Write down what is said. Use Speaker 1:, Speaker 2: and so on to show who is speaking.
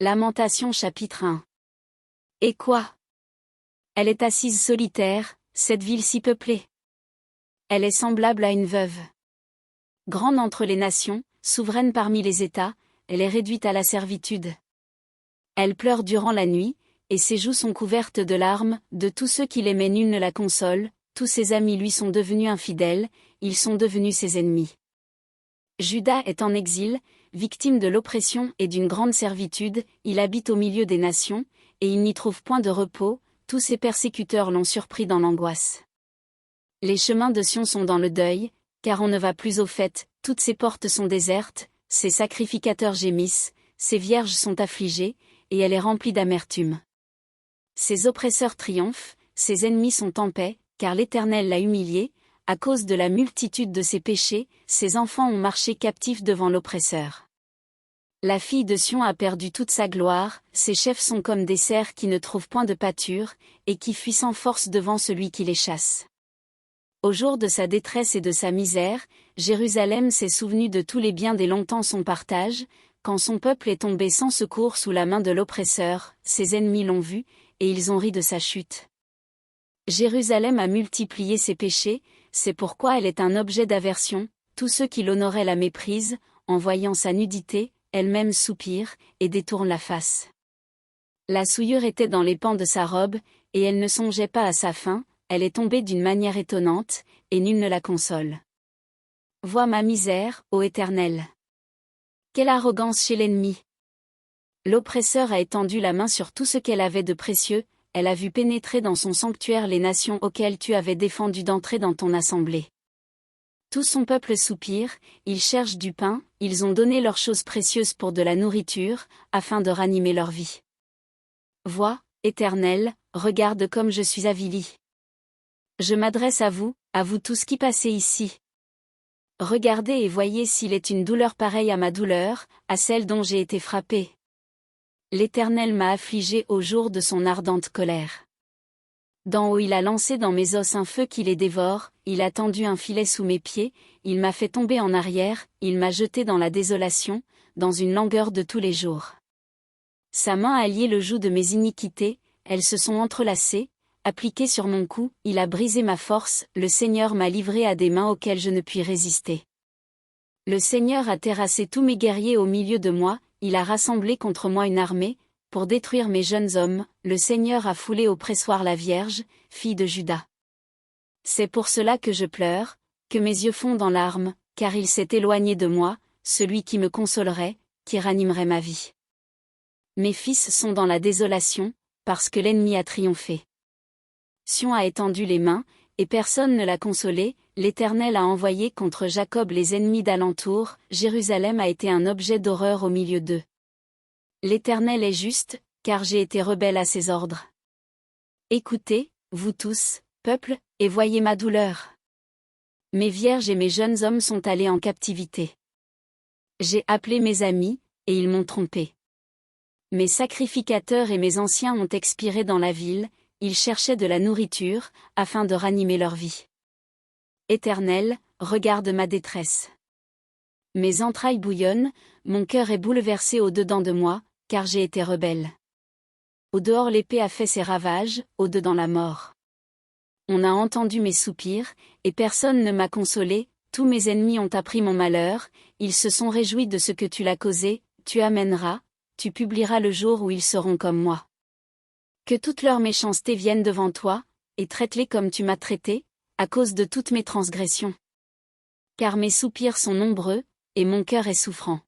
Speaker 1: Lamentation chapitre 1. Et quoi? Elle est assise solitaire, cette ville si peuplée. Elle est semblable à une veuve. Grande entre les nations, souveraine parmi les États, elle est réduite à la servitude. Elle pleure durant la nuit, et ses joues sont couvertes de larmes, de tous ceux qui l'aimaient nul ne la console, tous ses amis lui sont devenus infidèles, ils sont devenus ses ennemis. Juda est en exil, victime de l'oppression et d'une grande servitude, il habite au milieu des nations, et il n'y trouve point de repos, tous ses persécuteurs l'ont surpris dans l'angoisse. Les chemins de Sion sont dans le deuil, car on ne va plus aux fêtes, toutes ses portes sont désertes, ses sacrificateurs gémissent, ses vierges sont affligées, et elle est remplie d'amertume. Ses oppresseurs triomphent, ses ennemis sont en paix, car l'Éternel l'a humiliée, à cause de la multitude de ses péchés, ses enfants ont marché captifs devant l'oppresseur. La fille de Sion a perdu toute sa gloire, ses chefs sont comme des cerfs qui ne trouvent point de pâture, et qui fuient sans force devant celui qui les chasse. Au jour de sa détresse et de sa misère, Jérusalem s'est souvenu de tous les biens dès longtemps son partage, quand son peuple est tombé sans secours sous la main de l'oppresseur, ses ennemis l'ont vu, et ils ont ri de sa chute. Jérusalem a multiplié ses péchés, c'est pourquoi elle est un objet d'aversion, tous ceux qui l'honoraient la méprisent, en voyant sa nudité, elle-même soupire, et détourne la face. La souillure était dans les pans de sa robe, et elle ne songeait pas à sa fin, elle est tombée d'une manière étonnante, et nul ne la console. Vois ma misère, ô Éternel. Quelle arrogance chez l'ennemi! L'oppresseur a étendu la main sur tout ce qu'elle avait de précieux, elle a vu pénétrer dans son sanctuaire les nations auxquelles tu avais défendu d'entrer dans ton assemblée. Tout son peuple soupire, ils cherchent du pain, ils ont donné leurs choses précieuses pour de la nourriture, afin de ranimer leur vie. Vois, Éternel, regarde comme je suis avilie. Je m'adresse à vous tous qui passez ici. Regardez et voyez s'il est une douleur pareille à ma douleur, à celle dont j'ai été frappé. L'Éternel m'a affligé au jour de son ardente colère. D'en haut il a lancé dans mes os un feu qui les dévore, il a tendu un filet sous mes pieds, il m'a fait tomber en arrière, il m'a jeté dans la désolation, dans une langueur de tous les jours. Sa main a lié le joug de mes iniquités, elles se sont entrelacées, appliquées sur mon cou, il a brisé ma force, le Seigneur m'a livré à des mains auxquelles je ne puis résister. Le Seigneur a terrassé tous mes guerriers au milieu de moi, il a rassemblé contre moi une armée, pour détruire mes jeunes hommes, le Seigneur a foulé au pressoir la Vierge, fille de Juda. C'est pour cela que je pleure, que mes yeux fondent en larmes, car il s'est éloigné de moi, celui qui me consolerait, qui ranimerait ma vie. Mes fils sont dans la désolation, parce que l'ennemi a triomphé. Sion a étendu les mains, et personne ne l'a consolé, l'Éternel a envoyé contre Jacob les ennemis d'alentour, Jérusalem a été un objet d'horreur au milieu d'eux. L'Éternel est juste, car j'ai été rebelle à ses ordres. Écoutez, vous tous, peuple, et voyez ma douleur. Mes vierges et mes jeunes hommes sont allés en captivité. J'ai appelé mes amis, et ils m'ont trompé. Mes sacrificateurs et mes anciens ont expiré dans la ville, ils cherchaient de la nourriture, afin de ranimer leur vie. Éternel, regarde ma détresse. Mes entrailles bouillonnent, mon cœur est bouleversé au-dedans de moi, car j'ai été rebelle. Au dehors l'épée a fait ses ravages, au dedans la mort. On a entendu mes soupirs, et personne ne m'a consolé, tous mes ennemis ont appris mon malheur, ils se sont réjouis de ce que tu l'as causé, tu amèneras, tu publieras le jour où ils seront comme moi. Que toute leur méchanceté vienne devant toi, et traite-les comme tu m'as traité, à cause de toutes mes transgressions. Car mes soupirs sont nombreux, et mon cœur est souffrant.